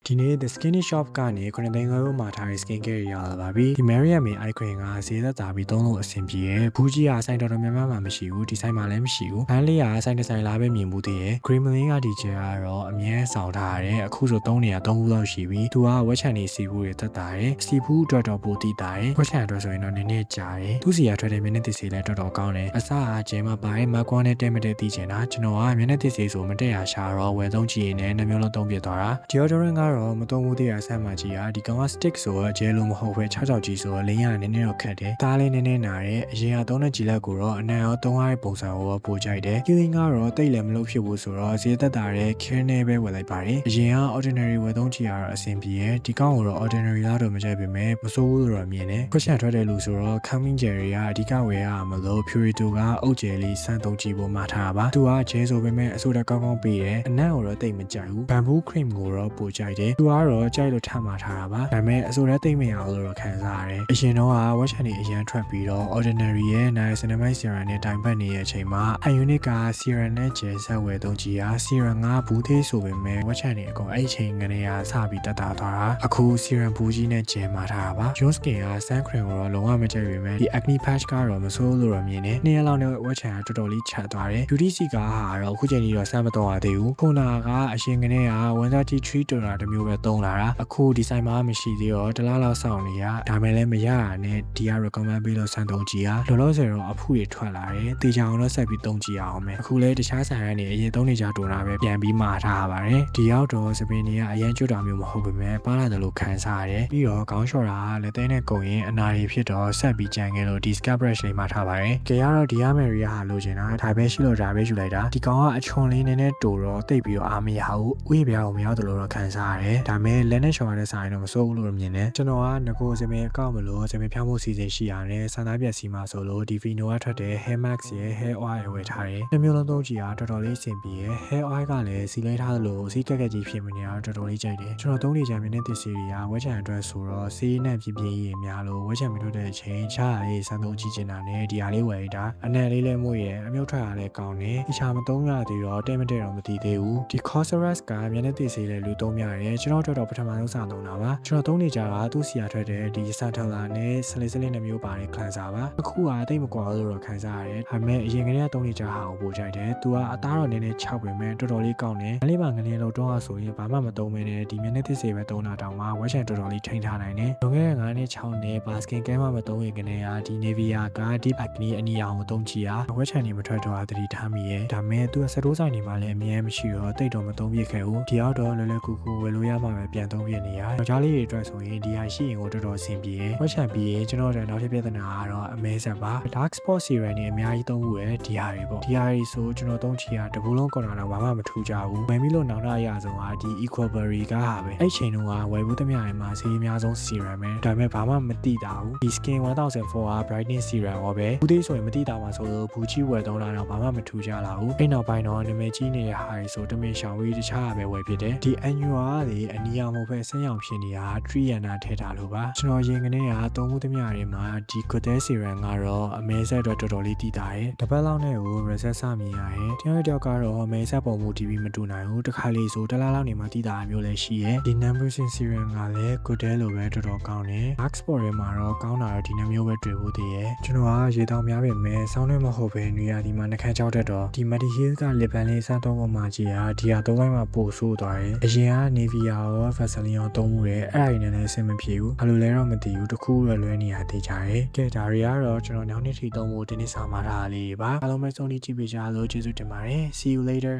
ဒီနေ့ The Skinny Shop ကနေခုနှစ်သိန်းခွဲမှာထားတဲ့ skin care ရလာပါပြီဒီ Mariam eye cream ကဈေးသက်သာပြီးသုံးလို့အဆင်ပြေရယ်ဘူးကြီးကဆိုင်တော်တော်များများမှမရှိဘူးဒီဆိုင်မှာလည်းမရှိဘူးလမ်းလေးကဆိုင်တစ်ဆိုင်လားပဲမြင်မှုသေးရယ် cream link ကဒီကျကတော့အမြဲဆောင်ထားရတယ်အခုဆို3နေရာ3ခုလောက်ရှိပြီသူကဝက်ချန်နေစီဘူးတွေသက်သာရယ်စီဘူးအတွက်တော့ပိုတည်တာရယ်ဝက်ချန်အတွက်ဆိုရင်တော့နည်းနည်းကြာရယ်သူစီကထွက်တဲ့မျက်နှာသစ်စီလည်းတော်တော်ကောင်းတယ်အစအားကျဲမှာပါရဲ့မကွန်နဲ့တဲမတဲတည်ချင်တာကျွန်တော်ကမျက်နှာသစ်စီဆိုမတက်ရရှာတော့ဝယ်သုံးကြည့်ရင်လည်းနှမျိုးလုံးသုံးပြသွားတာ deodorant ကတော့မသုံးဘူးသေးရဆမ်းမကြီးอ่ะဒီကောင်က stick ဆိုတော့ဂျဲလို့မဟုတ်ပဲ6ကြီးဆိုတော့လင်းရနည်းနည်းတော့ခက်တယ်ဒါလေးနည်းနည်းနာတယ်အရင်ကသုံးတဲ့ကြီးလက်ကိုတော့အနံရောသုံးရတဲ့ပုံစံကိုပိုကြိုက်တယ် healing ကတော့တိတ်လည်းမလုပ်ဖြစ်ဘူးဆိုတော့ဈေးသက်သာတဲ့ care နဲ့ပဲဝယ်လိုက်ပါတယ်အရင်က ordinary ဝယ်သုံးကြီးကတော့အဆင်ပြေတယ်ဒီကောင်ကိုတော့ ordinary လားတော့မကြိုက်ပေမဲ့မစိုးဘူးတော့မြင်တယ် question ထွက်တဲ့လူဆိုတော့ coming jelly ကအဓိကဝယ်ရမလို့ purito ကအုတ်ကျယ်လေးစမ်းသုံးကြီးပေါ်မှာထားပါသူကဂျဲဆိုပေမဲ့အစိုးရကောင်းကောင်းပေးတယ်အနံ့ကိုတော့တိတ်မကြိုက်ဘူး bamboo cream ကိုတော့ပိုကြိုက်တယ်သူကတော့ကြိုက်လို့ထပ်မှာထားတာပါဒါပေမဲ့အစိုးရတိတ်မရအောင်လို့ခံစားရတယ်အရင်တော့က watch နေအရန်ထွက်ပြီးတော့ ordinary ရဲ့ niacinamide serum နဲ့တိုင်ပတ်နေတဲ့အချိန်မှာ ionic က serum နဲ့ဂျယ်ဆက်ဝယ်သုံးကြီးက serum ကဘူးသေးဆိုပေမဲ့ watch နေအကုန်အဲ့ချိန်ကနေရစပြီးတက်တာသွားတာအခု serum ဘူးကြီးနဲ့ဂျယ်မှာထားတာပါ John Skin က sun cream ကိုတော့လုံးဝမကြိုက်ပေမဲ့ဒီ acne patch ကတော့မဆိုးလို့တော့မြင်တယ်နှစ်ရက်လောက်နဲ့ watch ကတော်တော်လေးချသွားတယ် beauty seek ကတော့အခုချိန်ကြီးတော့စမ်းမတော့ရသေးဘူးခုနကအရင်ကနေက133 dollar တမျိုးပဲသုံးလာတာအခုဒီဆိုင်မှာမရှိသေးတော့တလားလောက်စောင့်နေရဒါမဲ့လည်းမရတာနဲ့ဒီက recommend ပေးလို့စမ်းသုံးကြည့်ရလောလောဆယ်တော့အဖူတွေထွက်လာတယ်တေချာအောင်တော့ဆက်ပြီးသုံးကြည့်အောင်မယ်အခုလဲတခြားဆိုင်ကနေအရင်သုံးနေကြတူတာပဲပြန်ပြီးမှာထားပါတယ်ဒီရောက်တော့စပင်းတွေကအရင်ကျွတ်တာမျိုးမဟုတ်ပေမဲ့ပါလာတယ်လို့ခံစားရတယ်ပြီးတော့ခေါင်းလျှော်တာလည်းတဲနဲ့ကုန်ရင်အနာတွေဖြစ်တော့ဆက်ပြီးကြံခဲ့လို့ဒီ scalp brush လေးမှာထားပါတယ်ကြကတော့ဒီ Ameria ဟာလိုချင်တာဒါပဲရှိလို့ဒါပဲယူလိုက်တာဒီကောင်ကအချွန်လေးနည်းနည်းတူတော့တိတ်ပြီးတော့အားမရဘူးဥယျာဉ်ပြားကိုမရောက်တယ်လို့တော့ခံစားရတယ်ဒါမဲ့လက်နဲ့လျှော်ရတဲ့ဆိုင်တော့မစိုးဘူးလို့မြင်တယ်ကျွန်တော်ကငကိုစပင်အကောက်မလို့စပင်ဖြောင်းမှုစီစဉ်ရှိရတယ်ဆန်သားပြက်စီမှာဆိုလို့ဒီ Vino ကထွက်တဲ့ Hair Max ရဲ့ Hair Oil ဝယ်ထားတယ်တစ်မျိုးလုံးသုံးကြည့်တာတော်တော်လေးအဆင်ပြေရယ် Hair Oil ကလည်းစီလဲထားသလိုစီးကက်ကက်ကြီးဖြစ်မနေတာတော်တော်လေးကြိုက်တယ်ကျွန်တော်သုံးနေကြမြင်တဲ့သစ်စီတွေကဝက်ချန်အတွက်ဆိုတော့စီးနဲ့ပြင်းပြင်းရေးများလို့ဝက်ချန်မထုတ်တဲ့အချိန်ချားလေးစမ်းသုံးကြည့်ချင်တာနဲ့ဒီဟာလေးဝယ်တာအနံ့လေးလည်းမို့ရယ်အမြုပ်ထွက်ရလည်းကောင်းတယ်ဒီချာမသုံးရသေးတော့တဲ့မတဲ့တော့မသိသေးဘူးဒီ Cosrx ကမြင်တဲ့သစ်စီလည်းလူသုံးများတယ်ကျွန်တော်တို့တော့ပထမဆုံးစသုံးတာပါကျွန်တော်သုံးနေကြတာသူ့စီယာထွက်တဲ့ဒီစန်ထလာနဲ့ဆလေးဆလေးနဲ့မျိုးပါတဲ့ခန်းစားပါအခုကတိတ်မကွာလို့တော့ခံစားရတယ်ဒါပေမဲ့အရင်ကတည်းကသုံးနေကြဟာကိုပို့ကြိုက်တယ်သူကအသားတော့နည်းနည်း6ပေမဲ့တော်တော်လေးကောင်းတယ်ငလေးပါငလေးလောက်တော့ဆိုရင်ဘာမှမသုံးမဲနဲ့ဒီမျက်နှာသစ်စေပဲသုံးတာတောင်မှဝက်ချန်တော်တော်လေးထိန်းထားနိုင်တယ်လွန်ခဲ့တဲ့9နှစ်6နှစ်ဘာစကင်ကဲမှမသုံးရင်ကနေကဒီ Nivea က Deep Acne အနီအောင်ကိုသုံးကြည့်ရဝက်ချန်နေမထွက်တော့သတိထားမိရဲ့ဒါပေမဲ့သူကစတိုးဆိုင်နေမှာလည်းအမြဲမရှိတော့တိတ်တော့မသုံးပြခဲ့ဘူးဒီရောက်တော့လွယ်လွယ်ကူကူဝယ်လို့ရမှာပဲပြန်သုံးပြနေရယောက်ျားလေးတွေအတွက်ဆိုရင်ဒီဟာရှိရင်ကိုတော်တော်အဆင်ပြေဝက်ချန်ပြီးရင်ကျွန်တော်တို့နောက်ထပ်ပြဿနာကတော့အမဲဆက်ပါ Dark Spot Serum နဲ့အများကြီးသုံးဖို့ရဒီဟာတွေပေါ့ဒီဟာတွေဆိုကျွန်တော်သုံးချီတာတပူလုံးကော်နာတော့ဘာမှမထူးကြဘူးဝယ်ပြီးလို့နောက်တော့အရဆုံးကဒီ Equaberry ကဟာပဲအဲ့ချိန်တုန်းကဝယ်ဖို့တမျှတွေမှာဈေးအများဆုံး Serum ပဲဒါပေမဲ့ဘာမှမတိတာဘူးဒီ Skin 1004က Brightening Serum ဟောပဲဘူးသေးဆိုရင်မတိတာမှာဆိုလို့ဘူးကြီးဝယ်သုံးတာတော့ဘာမှမထူးကြလာဘူးအဲ့နောက်ပိုင်းတော့နာမည်ကြီးနေတဲ့ဟာတွေဆိုတမင်ရှောင်ပြီးတခြားပဲဝယ်ဖြစ်တယ်ဒီ Annual ကလေအနီရောင်မဟုတ်ပဲဆင်းရောင်ဖြစ်နေတာ3ရန်နာထည့်ထားလို့ပါကျွန်တော်ရင်ကနေကသုံးမှုသမျှတွေမှာဒီ Goodell Serum ကတော့အမဲဆက်တော့တော်တော်လေးတည်တာတယ်တစ်ပတ်လောက်နဲ့ကို reset စမြင်ရတယ်တယောက်တစ်ယောက်ကတော့အမဲဆက်ပုံမှု TV မတူနိုင်ဘူးတစ်ခါလေးဆိုတစ်လားလောက်နေမှတည်တာမျိုးလည်းရှိရဲ့ဒီ number serum ကလည်း Goodell လိုပဲတော်တော်ကောင်းတယ် Dark Spot တွေမှာတော့ကောင်းတာတော့ဒီနှမျိုးပဲတွေ့ဖို့တည်ရဲ့ကျွန်တော်ကရေတောင်များပေမဲ့စောင်းနေမဟုတ်ပဲနေရာဒီမှာနှခမ်းကြောက်တတ်တော့ဒီ Mediheal က lip balm လေးစမ်းသုံးပေါ်မှာကြည်ဟာဒီဟာသုံးလိုက်မှပို့ဆိုးသွားတယ်အရင်က Nivea ရော Vaseline ရောသုံးမှုတယ်အဲ့ဒါတွေနဲ့လည်းအဆင်မပြေဘူးဘာလို့လဲတော့မသိဘူးတခုလွယ်နေရသေးကြတယ်ကဲဒါတွေကတော့ကျွန်တော်နောက်နေ့ထိသုံးဖို့ဒီနေ့စာမှာထားတာလေးပါအားလုံးပဲဆုံးဖြတ်ကြည့်ပေးကြလို့ကျေးဇူးတင်ပါတယ် see you later